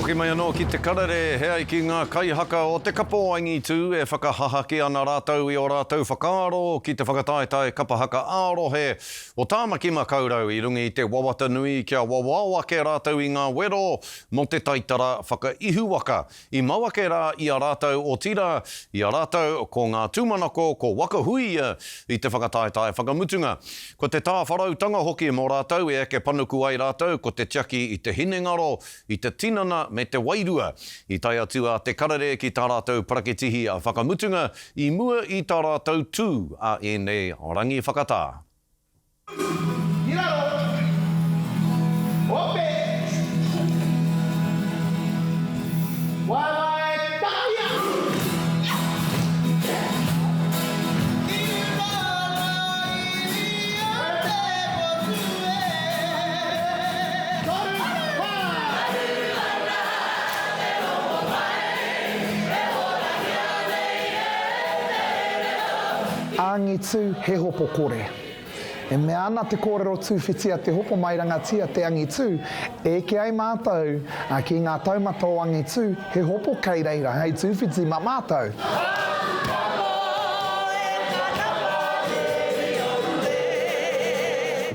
Hoki mai anō ki te karare, hea i ki ngā kaihaka o te kapo aingi tū e whakahahaki ana rātou i o rātou whakaaro ki te whakataetae kapahaka ārohe o tāmaki makaurau i rungi i te wawata nui kia wawawake rātou i ngā wero mo te taitara whakaihuwaka i mawake rā i a rātou o tira i a rātou ko ngā tūmanako ko wakahuia i te whakataetae whakamutunga. Ko te tāwharautanga hoki mo rātou e eke panuku ai rātou ko te tiaki i te hinengaro i te tinana me te wairua i tai atu a te karare ki tā rātou paraketihi a whakamutunga i mua i tā rātou tū a ēnei rangi whakatā. Āngi tū he hopo kore. E mea ana te kōrero tūwhitia te hopo mai rangatia te angi tū, e ke ai mātou ki ngā taumata o angi tū, he hopo kei reira, hei tūwhiti ma mātou.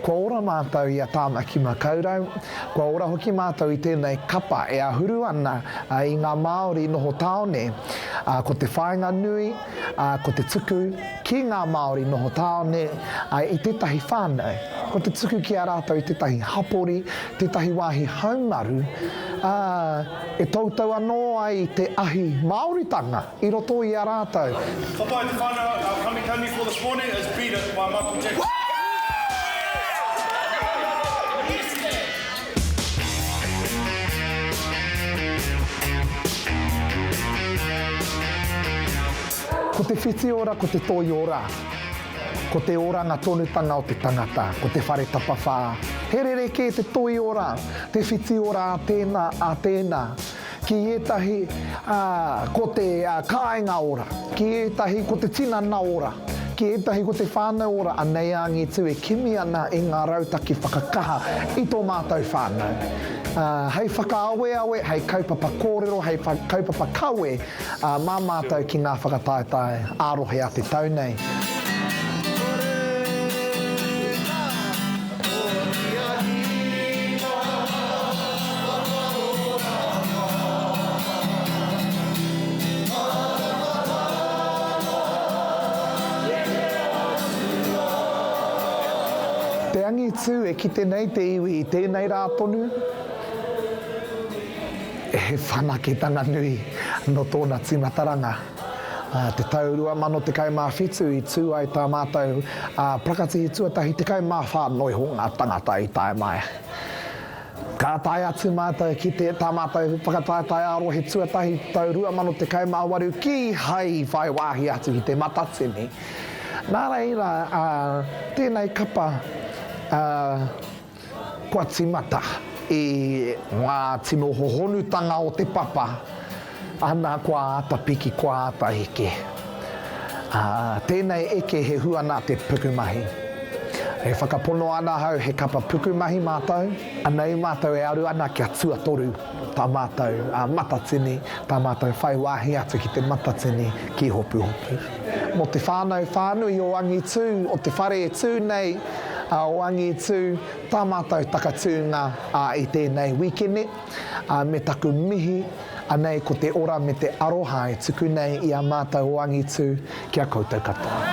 Kua ora mātou i a tāmaki makaurau, kua ora hoki mātou i tēnei kapa e ahuru ana i ngā Māori noho tāone, ko te whāinga nui, ko te tuku ki ngā Māori noho tāone i tētahi whānau. Ko te tuku ki a rātou i tētahi hapori, tētahi wāhi haumaru, e tautau anō ai te ahi Māoritanga i roto i a rātou. Whapai te whānau, our kamikami for this morning is Beat It by Michael Jackson. Ko te whiti ora, ko te toi ora. Ko te oranga tonutanga o te tangata, ko te whare tapawhā. He rereke te toi ora, te whiti ora a tēnā. Ki etahi ko te kāinga ora, ki etahi ko te tinana ora, ki etahi ko te whānau ora, anei angi tū e kimi ana i ngā rautaki whakakaha i tō mātou whānau. Hei whakaawe, hei kaupapa kōrero, hei kaupapa kaue, mā mātou ki ngā whakataetae ārohe a te taunei. Te angi tū e ki tenei te iwi i tēnei rā tonu, e whanaketanga nui no tōna tīmataranga. Te taurua mano te kai mā whitu i tū ai tā mātou prakati i tuatahi te kai mā whānoi honga tangata i tae mai. Ka tae atu mātou ki te tā mātou whakataetae ārohe tuatahi taurua mano te kai mā waru ki hai whai wāhi atu i te matatini. Nā reira, tēnei kapa kua timata i ngā tino hohonutanga o te papa, ana kua ata piki, kua ata heke. Tēnei eke he huana te pukumahi. E whakapono ana hau he kapa pukumahi mātou, anei mātou e aru ana kia tuatoru tā mātou matatini, tā mātou whai wāhi atu ki te matatini ki hopu hopu. Mo te whānui o angi tū, o te whare e tū nei, o angi tū, tā mātou takatūnga i tēnei wikene, me taku mihi, anei ko te ora me te aroha e tuku nei i a mātou o angi tū, kia koutou katoa.